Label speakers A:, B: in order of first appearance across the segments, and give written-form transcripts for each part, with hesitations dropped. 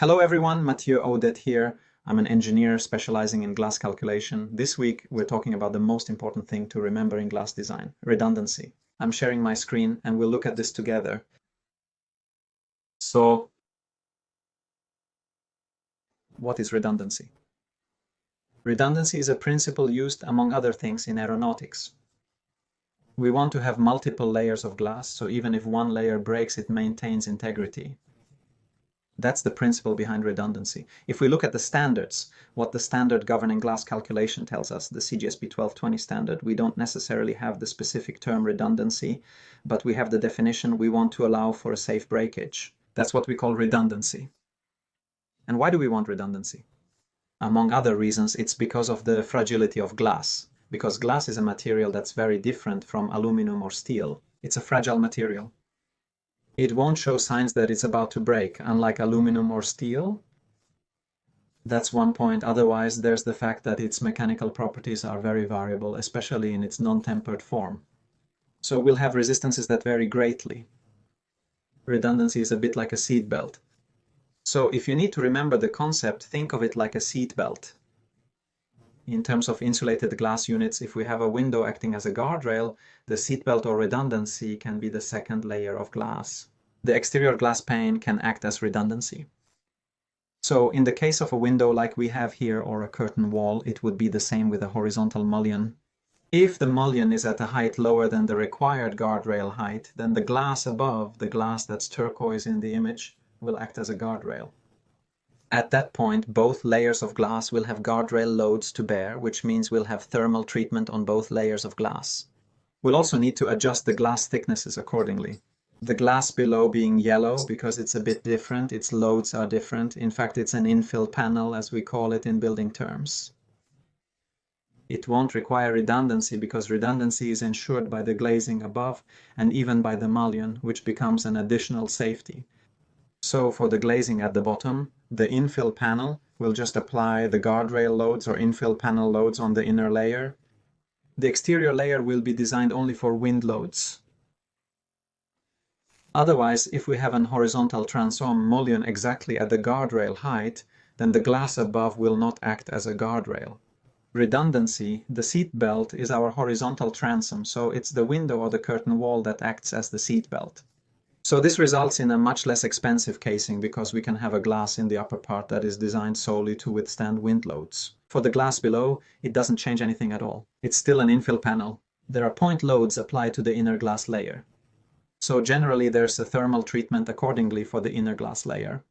A: Hello everyone, Mathieu Audet here. I'm an engineer specializing in glass calculation. This week we're talking about the most important thing to remember in glass design, redundancy. I'm sharing my screen and we'll look at this together. So, what is redundancy? Redundancy is a principle used, among other things, in aeronautics. We want to have multiple layers of glass, so even if one layer breaks, it maintains integrity. That's the principle behind redundancy. If we look at the standards, what the standard governing glass calculation tells us, the CGSP 1220 standard, we don't necessarily have the specific term redundancy, but we have the definition we want to allow for a safe breakage. That's what we call redundancy. And why do we want redundancy? Among other reasons, it's because of the fragility of glass. Because glass is a material that's very different from aluminum or steel. It's a fragile material. It won't show signs that it's about to break, unlike aluminum or steel. That's one point. Otherwise, there's the fact that its mechanical properties are very variable, especially in its non-tempered form. So we'll have resistances that vary greatly. Redundancy is a bit like a seat belt. So if you need to remember the concept, think of it like a seat belt. In terms of insulated glass units, if we have a window acting as a guardrail, the seatbelt or redundancy can be the second layer of glass. The exterior glass pane can act as redundancy. So in the case of a window like we have here or a curtain wall, it would be the same with a horizontal mullion. If the mullion is at a height lower than the required guardrail height, then the glass above, the glass that's turquoise in the image, will act as a guardrail. At that point, both layers of glass will have guardrail loads to bear, which means we'll have thermal treatment on both layers of glass. We'll also need to adjust the glass thicknesses accordingly. The glass below being yellow because it's a bit different, its loads are different. In fact, it's an infill panel, as we call it in building terms. It won't require redundancy because redundancy is ensured by the glazing above and even by the mullion, which becomes an additional safety. So for the glazing at the bottom, the infill panel will just apply the guardrail loads or infill panel loads on the inner layer. The exterior layer will be designed only for wind loads. Otherwise, if we have an horizontal transom mullion exactly at the guardrail height, then the glass above will not act as a guardrail. Redundancy, the seat belt, is our horizontal transom, so it's the window or the curtain wall that acts as the seat belt. So this results in a much less expensive casing because we can have a glass in the upper part that is designed solely to withstand wind loads. For the glass below, it doesn't change anything at all. It's still an infill panel. There are point loads applied to the inner glass layer. So generally there's a thermal treatment accordingly for the inner glass layer.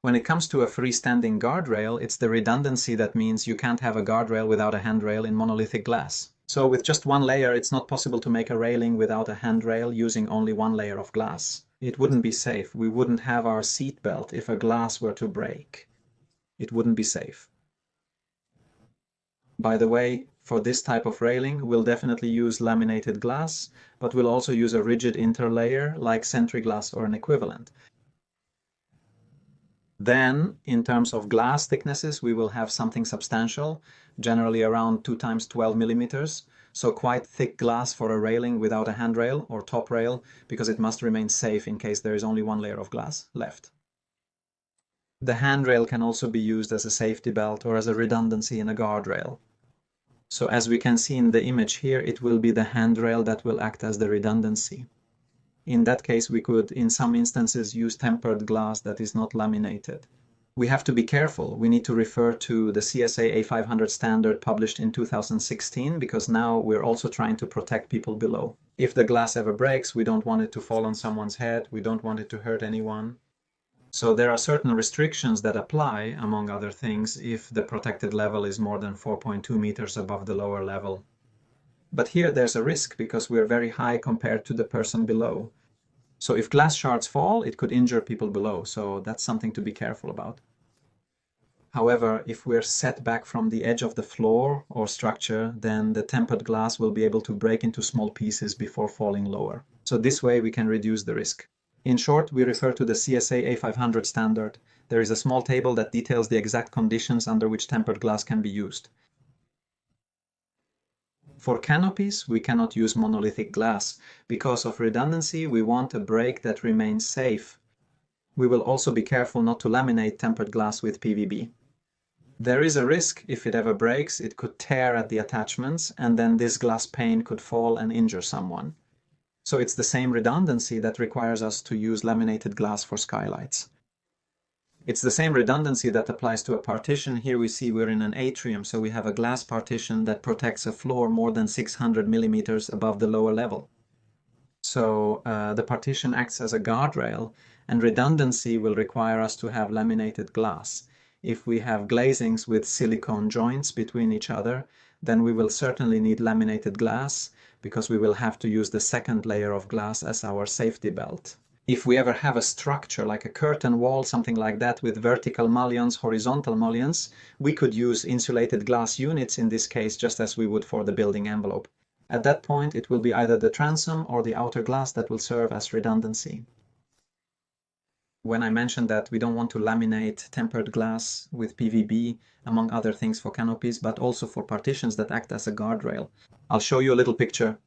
A: When it comes to a freestanding guardrail, it's the redundancy that means you can't have a guardrail without a handrail in monolithic glass. So with just one layer, it's not possible to make a railing without a handrail using only one layer of glass. It wouldn't be safe. We wouldn't have our seat belt if a glass were to break. It wouldn't be safe. By the way, for this type of railing, we'll definitely use laminated glass, but we'll also use a rigid interlayer like Sentry glass or an equivalent. Then, in terms of glass thicknesses, we will have something substantial, generally around 2 times 12 millimeters, so quite thick glass for a railing without a handrail or top rail, because it must remain safe in case there is only one layer of glass left. The handrail can also be used as a safety belt or as a redundancy in a guardrail. So as we can see in the image here, it will be the handrail that will act as the redundancy. In that case, we could, in some instances, use tempered glass that is not laminated. We have to be careful. We need to refer to the CSA A500 standard published in 2016 because now we're also trying to protect people below. If the glass ever breaks, we don't want it to fall on someone's head. We don't want it to hurt anyone. So there are certain restrictions that apply, among other things, if the protected level is more than 4.2 meters above the lower level. But here there's a risk because we're very high compared to the person below. So if glass shards fall, it could injure people below, so that's something to be careful about. However, if we're set back from the edge of the floor or structure, then the tempered glass will be able to break into small pieces before falling lower. So this way we can reduce the risk. In short, we refer to the CSA A500 standard. There is a small table that details the exact conditions under which tempered glass can be used. For canopies, we cannot use monolithic glass. Because of redundancy, we want a break that remains safe. We will also be careful not to laminate tempered glass with PVB. There is a risk if it ever breaks, it could tear at the attachments and then this glass pane could fall and injure someone. So it's the same redundancy that requires us to use laminated glass for skylights. It's the same redundancy that applies to a partition. Here we see we're in an atrium, so we have a glass partition that protects a floor more than 600 millimeters above the lower level. So the partition acts as a guardrail, and redundancy will require us to have laminated glass. If we have glazings with silicone joints between each other, then we will certainly need laminated glass because we will have to use the second layer of glass as our safety belt. If we ever have a structure like a curtain wall, something like that with vertical mullions, horizontal mullions, we could use insulated glass units in this case just as we would for the building envelope. At that point, it will be either the transom or the outer glass that will serve as redundancy. When I mentioned that we don't want to laminate tempered glass with PVB, among other things for canopies, but also for partitions that act as a guardrail. I'll show you a little picture.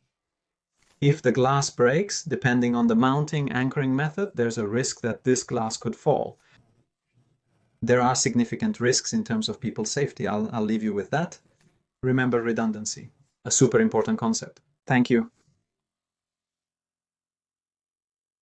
A: If the glass breaks, depending on the mounting anchoring method, there's a risk that this glass could fall. There are significant risks in terms of people's safety. I'll leave you with that. Remember redundancy, a super important concept. Thank you.